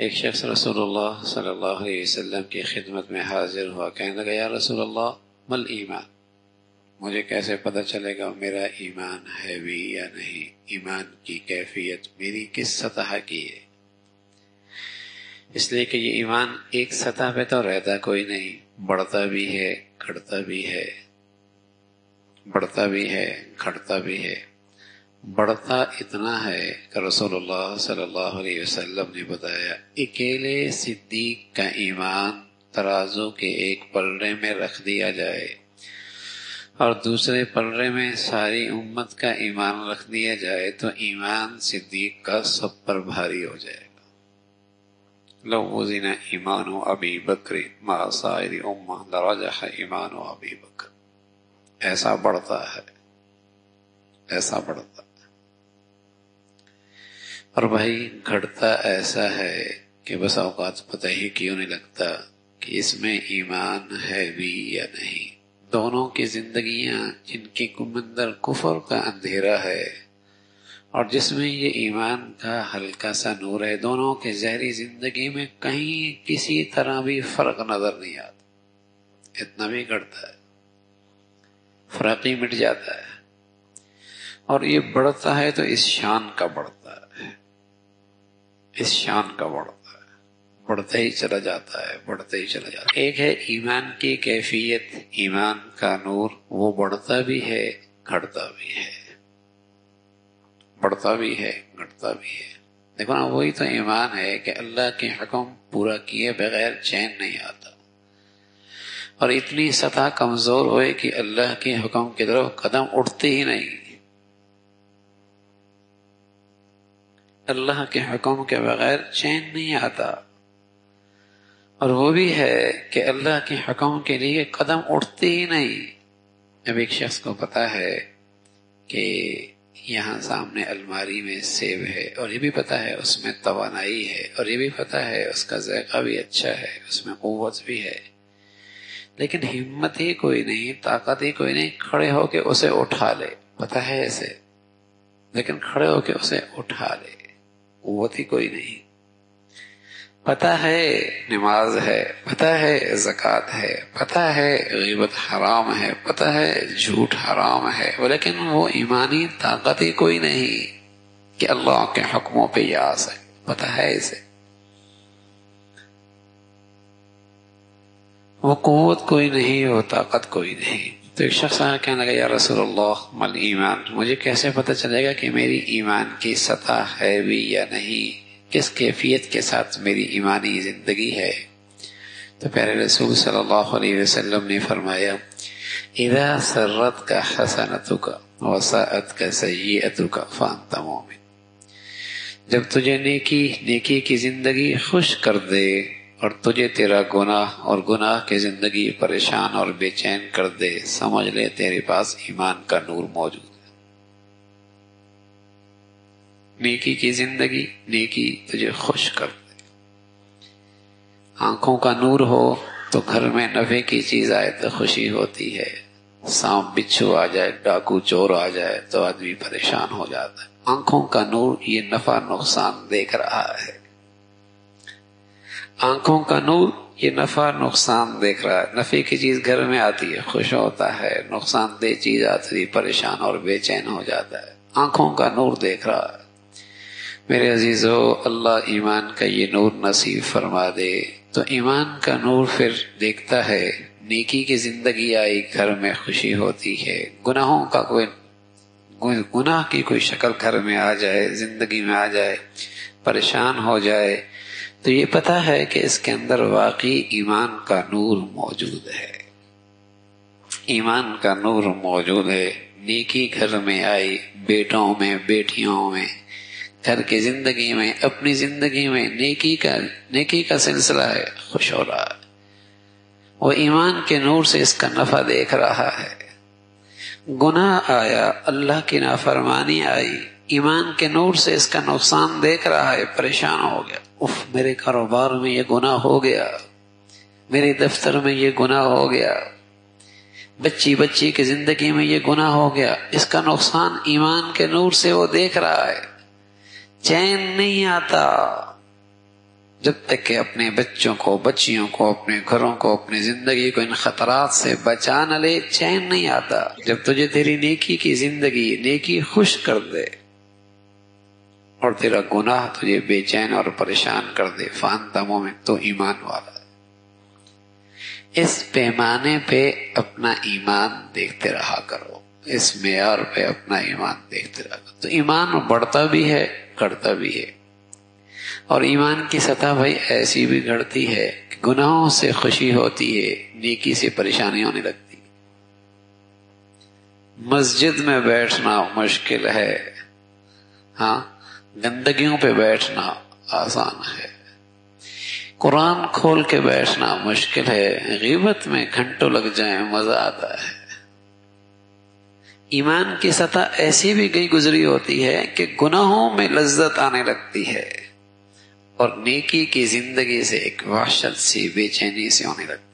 ایک شخص رسول اللہ صلی اللہ علیہ وسلم کی خدمت میں حاضر ہوا، کہنے لگا یا رسول اللہ مل ایمان، مجھے کیسے پتہ چلے گا میرا ایمان ہے بھی یا نہیں، ایمان کی کیفیت میری کس سطح کی ہے؟ اس لیے کہ یہ ایمان ایک سطح پہ تو رہتا کوئی نہیں، بڑھتا بھی ہے گھٹتا بھی ہے، بڑھتا بھی ہے گھٹتا بھی ہے۔ بڑھتا اتنا ہے کہ رسول اللہ صلی اللہ علیہ وسلم نے بتایا اکیلے صدیق کا ایمان ترازو کے ایک پلڑے میں رکھ دیا جائے اور دوسرے پلڑے میں ساری امت کا ایمان رکھ دیا جائے تو ایمان صدیق کا سب پر بھاری ہو جائے گا۔ لو وزن ایمان ابی بکر مع سائر امہ لرجح ایمان ابی بکر۔ ایسا بڑھتا ہے، ایسا بڑھتا ہے، اور بھائی گھٹتا ایسا ہے کہ بس اوقات پتہ ہی کیوں نہیں لگتا کہ اس میں ایمان ہے بھی یا نہیں۔ دونوں کی زندگیاں جن کے اندر کفر کا اندھیرا ہے اور جس میں یہ ایمان کا ہلکا سا نور ہے، دونوں کے ظاہری زندگی میں کہیں کسی طرح بھی فرق نظر نہیں آتا، اتنا بھی گھٹتا ہے، فرق ہی مٹ جاتا ہے۔ اور یہ بڑھتا ہے تو اس شان کا بڑھتا ہے، اس شان کا بڑھتا ہے، بڑھتا ہی چلا جاتا ہے، بڑھتا ہی چلا جاتا ہے۔ ایک ہے ایمان کی کیفیت، ایمان کا نور، وہ بڑھتا بھی ہے گھٹتا بھی ہے، بڑھتا بھی ہے گھٹتا بھی ہے۔ دیکھو نا، وہی تو ایمان ہے کہ اللہ کے حکم پورا کیے بغیر چین نہیں آتا، اور اتنی سطح کمزور ہوئے کہ اللہ کے حکم کی طرف قدم اٹھتے ہی نہیں، اللہ کے حکم کے بغیر چین نہیں آتا۔ اور وہ بھی ہے کہ اللہ کے حکم کے لیے قدم اٹھتے ہی نہیں۔ اب ایک شخص کو پتا ہے کہ یہاں سامنے الماری میں سیب ہے، اور یہ بھی پتا ہے اس میں توانائی ہے، اور یہ بھی پتا ہے اس کا ذائقہ بھی اچھا ہے، اس میں قوت بھی ہے، لیکن ہمت ہی کوئی نہیں، طاقت ہی کوئی نہیں کھڑے ہو کے اسے اٹھا لے۔ پتا ہے اسے، لیکن کھڑے ہو کے اسے اٹھا لے، قوت ہی کوئی نہیں۔ پتہ ہے نماز ہے، پتہ ہے زکوٰۃ ہے، پتہ ہے غیبت حرام ہے، پتہ ہے جھوٹ حرام ہے، لیکن وہ ایمانی طاقت ہی کوئی نہیں کہ اللہ کے حکموں پہ یہ آ سکے۔ پتہ ہے اسے، وہ قوت کوئی نہیں، وہ طاقت کوئی نہیں۔ تو ایک شخص آیا کہنے لگا یا رسول اللہ مل ایمان، مجھے کیسے پتہ چلے گا کہ میری ایمان کی سطح ہے بھی یا نہیں، کس کیفیت کے ساتھ میری ایمانی زندگی ہے؟ تو پیارے رسول صلی اللہ علیہ وسلم نے فرمایا اذا سرتک حسنتک وساءتک سیئتک فانت مومن۔ جب تجھے نیکی کی زندگی خوش کر دے اور تجھے تیرا گناہ اور گناہ کی زندگی پریشان اور بے چین کر دے، سمجھ لے تیرے پاس ایمان کا نور موجود ہے۔ نیکی کی زندگی، نیکی تجھے خوش کر دے، آنکھوں کا نور ہو تو گھر میں نفع کی چیز آئے تو خوشی ہوتی ہے، سانپ بچھو آ جائے، ڈاکو چور آ جائے تو آدمی پریشان ہو جاتا ہے۔ آنکھوں کا نور یہ نفع نقصان دیکھ رہا ہے، آنکھوں کا نور یہ نفع نقصان دیکھ رہا ہے۔ نفع کی چیز گھر میں آتی ہے خوش ہوتا ہے، نقصان دہ چیز آتی ہے پریشان اور بے چین ہو جاتا ہے۔ آنکھوں کا نور دیکھ رہا ہے۔ میرے عزیزو، اللہ ایمان کا یہ نور نصیب فرما دے تو ایمان کا نور پھر دیکھتا ہے، نیکی کی زندگی آئی، گھر میں خوشی ہوتی ہے، گناہوں کا گناہ کی کوئی شکل گھر میں آ جائے، زندگی میں آ جائے، پریشان ہو جائے تو یہ پتہ ہے کہ اس کے اندر واقعی ایمان کا نور موجود ہے، ایمان کا نور موجود ہے۔ نیکی گھر میں آئی، بیٹوں میں، بیٹیوں میں، گھر کی زندگی میں، اپنی زندگی میں نیکی کا سلسلہ ہے، خوش ہو رہا ہے، وہ ایمان کے نور سے اس کا نفع دیکھ رہا ہے۔ گناہ آیا، اللہ کی نافرمانی آئی، ایمان کے نور سے اس کا نقصان دیکھ رہا ہے، پریشان ہو گیا، اف میرے کاروبار میں یہ گناہ ہو گیا، میرے دفتر میں یہ گناہ ہو گیا، بچی کی زندگی میں یہ گناہ ہو گیا، اس کا نقصان ایمان کے نور سے وہ دیکھ رہا ہے، چین نہیں آتا، جب تک کہ اپنے بچوں کو، بچیوں کو، اپنے گھروں کو، اپنی زندگی کو ان خطرات سے بچا نہ لے، چین نہیں آتا۔ جب تجھے تیری نیکی کی زندگی، نیکی خوش کر دے اور تیرا گناہ تجھے بے چین اور پریشان کر دے، فانت مومن، تو ایمان والا ہے۔ اس پیمانے پہ اپنا ایمان دیکھتے رہا کرو، اس معیار پہ اپنا ایمان دیکھتے رہا کرو، تو ایمان بڑھتا بھی ہے، گڑھتا بھی ہے۔ اور ایمان کی سطح بھائی ایسی بھی گڑھتی ہے کہ گناہوں سے خوشی ہوتی ہے، نیکی سے پریشانی ہونے لگتی۔ مسجد میں بیٹھنا مشکل ہے، ہاں، گندگیوں پہ بیٹھنا آسان ہے، قرآن کھول کے بیٹھنا مشکل ہے، غیبت میں گھنٹوں لگ جائیں مزہ آتا ہے۔ ایمان کی سطح ایسی بھی گئی گزری ہوتی ہے کہ گناہوں میں لذت آنے لگتی ہے اور نیکی کی زندگی سے ایک وحشت سی، بے چینی سے ہونے لگتی ہے۔